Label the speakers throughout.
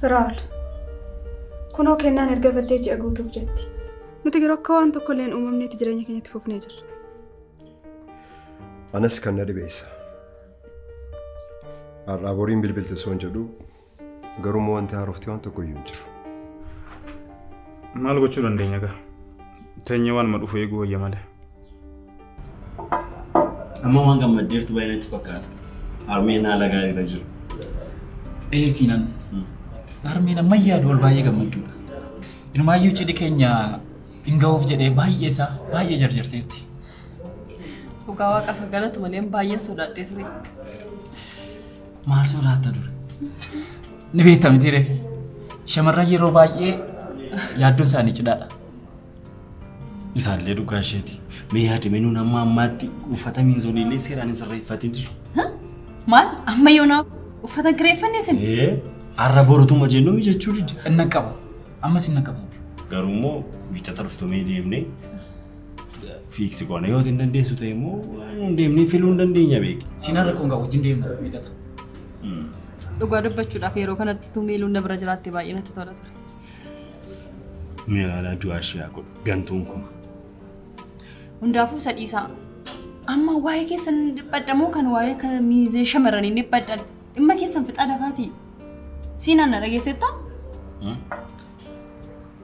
Speaker 1: فرال كنو كنا نرجع بديج أقوله بجدي نتجرب كوان تقولين أممني تجريني كني تفوق نجر
Speaker 2: أنا سكننا بيسا الرابورين بالبلتسون جدو قرمو أنت عرفتي وأنت كوي ينجر
Speaker 3: ما لقوا شو عندنا كا تاني ما نفوي جوا يماله
Speaker 4: أما ما كم مدير تبين تفكر أرمينا على قاعد رجل
Speaker 5: إيه سينان أرمينا ما يدور بايع كم مدير إنه ما يوجد كينيا إنغاوف جدي بايع سا بايع جرجر سيرتي
Speaker 6: وكوا كفكرة تملين بايع سودا تسوي
Speaker 5: ما سودا تدور نبي تامتيره شمرة يرو بايع يادو ساني جدا
Speaker 4: إنسان ليرو كاشيتي ميهاتي منو نما ماتي وفتامين زوني لي سيراني سرّي فاتينتر
Speaker 6: ها مال أما يونا وفتن كريفن نسين
Speaker 4: إيه عربورتو مجنون ميجتشوريد
Speaker 5: النكبة أما سين نكبة
Speaker 4: قالوا بيتطرفتو ميديمني فيكس كونه يوتين دندي سوتيمو دندي فيلون دندي نيابيك
Speaker 5: سينان ركون كاو جندي ميتاتا
Speaker 6: وقارب بتشوف أفيرو كانت تميلون نبرجلات تباينة تطولت
Speaker 4: ميلا لا جواشي أقول جانتونكم
Speaker 6: وندافو سديسا أما واي كيسن بدمو كان واي كميزة شمرني نبدل إما كيسن في الأدفاتي سينا نرجع ستا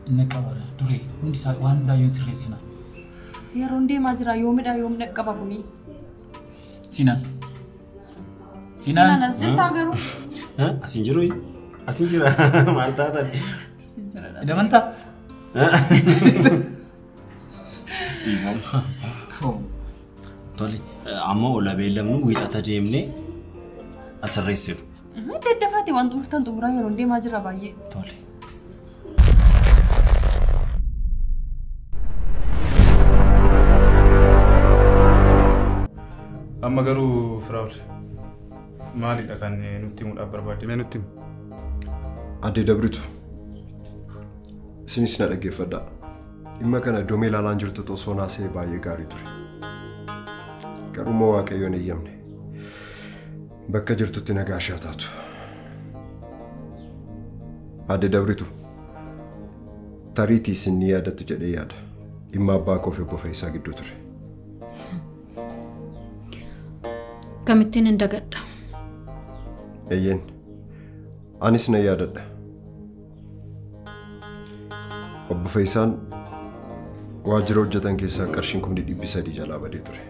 Speaker 5: النكبة دوري ندي سا وان دا يوتري سينا
Speaker 6: يا روندي ماجرا يوم دا يوم نكبة بني
Speaker 5: سينا
Speaker 6: سينا نزل تاجرو
Speaker 4: ها أسنجروي أسنجرا مالتا تاني
Speaker 5: إذا منتا
Speaker 4: إيمان طولي أما ولا بيلمو ويتاتجيمني أسرّيسيرو
Speaker 6: دفاتي وان دورتان دورا يا روندي ماجرا باية
Speaker 4: طولي
Speaker 3: أما قالوا فراول مالي ده كان نتيم الأبر بعد ما نتيم
Speaker 2: أدي دبرتو سنسنا لقي فدا إما كان دوميلا لانجر تتصونا سي باي غاري تري كرمو واقعيون يمني بكا جرتو تنغاشاتاتو أدي دبرتو تاريتي سنيا دتو جدياد إما باكو في بوفيسا جدو تري
Speaker 1: كمتين اندقد
Speaker 2: أيين أنيس نيادد أبو فيسان واجرو جتان كيسا كرشين كم دي بيسادي جلا بدي تري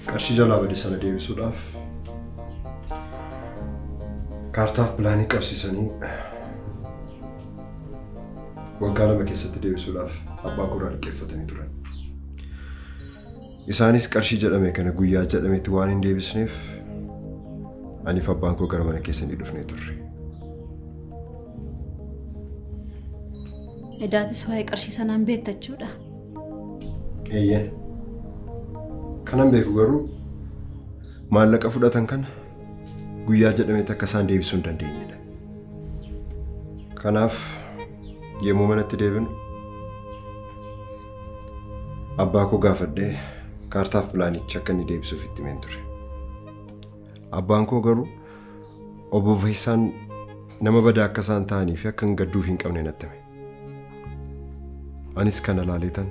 Speaker 2: كرشي جلا بدي سنة دي بسوداف كارتاف بلاني كرسي سني وقانا بكيسة دي بسوداف أبا قرار كيف فتني تري إسانيس كرشي جلا ميكنا قويا جلا ميتوانين دي بسنيف أني فبانكو كرمانا كيسن دي دفني تري
Speaker 1: إداتي سواي كرشي سنان بيت تجودا
Speaker 2: إيه كنام بيكو غرو مالك أفضل كان قويا جدمي تكسان دي بسون دي كناف يمو من التدبن أباكو غافد دي كارتاف بلاني تشكني دي بسو في التمنتري أبانكو غرو أبو فيسان نما بدا كسان تاني فيا كان قدو فين كوني نتمي أنيس كان لاليتان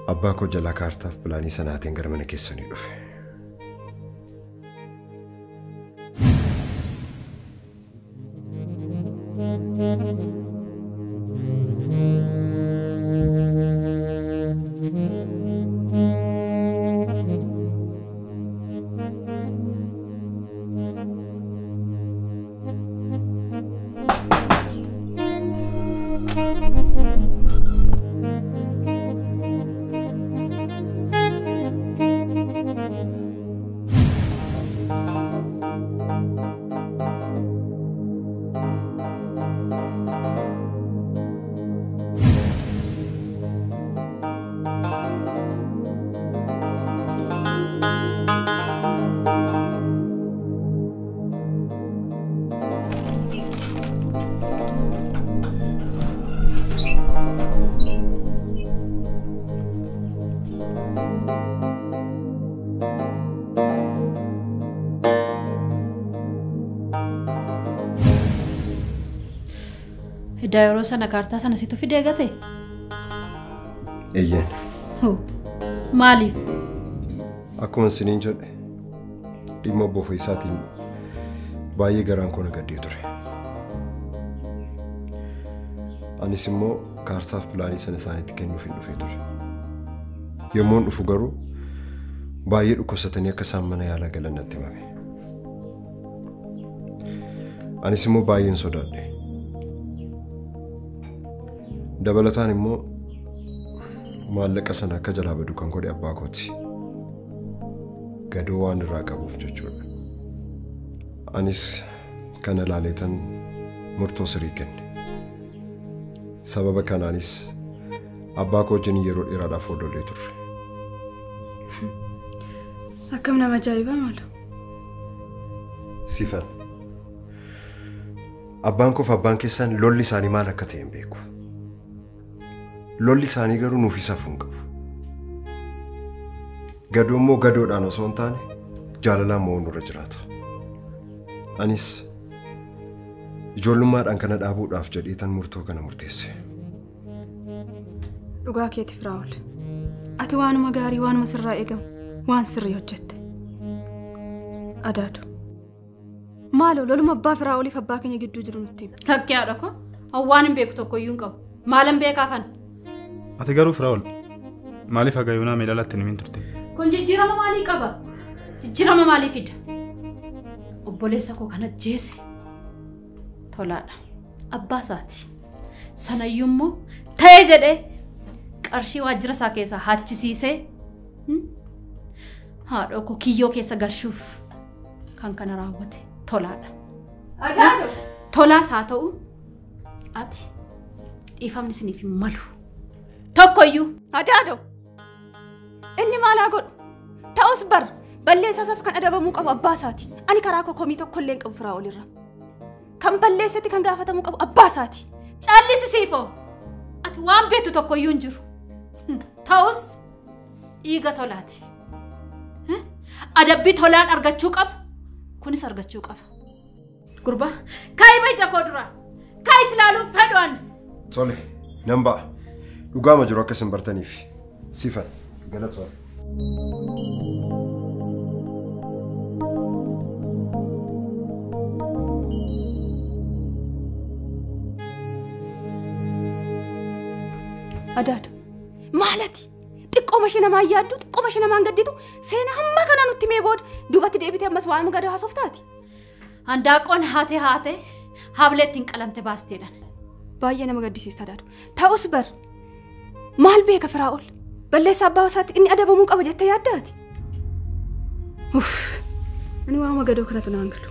Speaker 2: أباكو جلا كارتاف بلاني سناتين غرمنا كيسوني دفه
Speaker 7: Daayiroo sana kaartaa sana situ fidee gate?
Speaker 2: Eeyyeen.
Speaker 7: Maaliif?
Speaker 2: Akkuma isiniin jedhe dhimma obbo Faayisaatiin baay'ee garaan koo na gaddee ture. Anis immoo kaartaaf pilaanii sana isaaniitti kennuuf hin dhufee ture. Yommuun dhufu garuu baay'ee dhukkubsatanii akka isaan mana yaalaa galan natti himame. Anis immoo baay'een sodaadhe. Dabalataan immoo maallaqa sana akka jalaa badu kan godhe abbaa kooti. Gadoo waan irraa qabuuf jechuudha. Anis kana ilaaleetan murtoo sirrii kenne. Sababa kanaanis abbaa koo wajjin yeroo dheeraadhaaf hodollee turre.
Speaker 1: Akkam nama ajaa'ibaa maal?
Speaker 2: Sifan. Abbaan koof abbaan keessaan lolli isaanii maal akka ta'e hin beeku. Lolli isaanii garuu nuuf isa fuun qabu. Gadoo immoo gadoodhaan osoo hin taane jaalalaan moo nurra jiraata. Anis ijoollummaadhaan kana dhaabuudhaaf jedheetan murtoo kana murteesse.
Speaker 1: Dhugaa keetiif Firaa'ol. Ati waanuma gaarii waanuma sirraa eegamu waan sirrii hojjette. Adaadu. Maaloo loluma abbaa Firaa'oliif abbaa keenya gidduu jiru nutti hima.
Speaker 7: Takkiyaadha ko? Waan hin beeku tokko iyyuu hin qabu. Maalan beekaafan?
Speaker 3: Ati garuu Firaa'ol maaliif hagayoonaa meedaalatti nimin turte?
Speaker 7: Kun jijjiirama maalii qaba? Jijjiirama maalii fida? Obboleessa koo kana jeese. Tolaadha. Abbaa isaati. Sanayyuu immoo ta'ee jedhee qarshii waajjira isaa keessaa haachisiisee haadha koo kiyyoo keessa galchuuf kan kana raawwate tolaadha.
Speaker 1: Adaado.
Speaker 7: Tolaas haa ta'u ati dhiifamni isiniif hin malu. Tokkoyyuu.
Speaker 1: Adaado. Inni maal haa godhu? Ta'us bar balleessaaf kan adabamuu qabu abbaa isaati. Ani karaa koo komii tokko illee hin qabu Firaa'ol irra. Kan balleessetti kan gaafatamuu qabu abbaa isaati.
Speaker 7: Callisiifoo. Ati waan beektu tokkoyyuu hin jiru. Ta'us dhiiga tolaati. Adabbii tolaan argachuu qaba. Kunis argachuu qaba. Gurbaa kaayima ija koo dura. Kaayis ilaaluuf fedhoon.
Speaker 2: Tole nan ba'a. Dhugaama jiru akka isin bartaniif. Sifan galatoon.
Speaker 1: Adaado. Maalati? Xiqqoo mashii namaa yaaddu, xiqqoo mashii namaan gadditu seenaa hamma kana nutti mee booda duubatti deebitee ammas waan gadoo haasoof taati.
Speaker 7: Handaaqoon haate hableettiin qalamte baasteedhaan.
Speaker 1: Baay'ee nama gaddisiista Adaado. Ta'us bar maal beeka Firaa'ol? Balleessa abbaa isaatti inni adabamuu qaba jettee yaaddaati. Ani waama gadoo kanatu naan galu.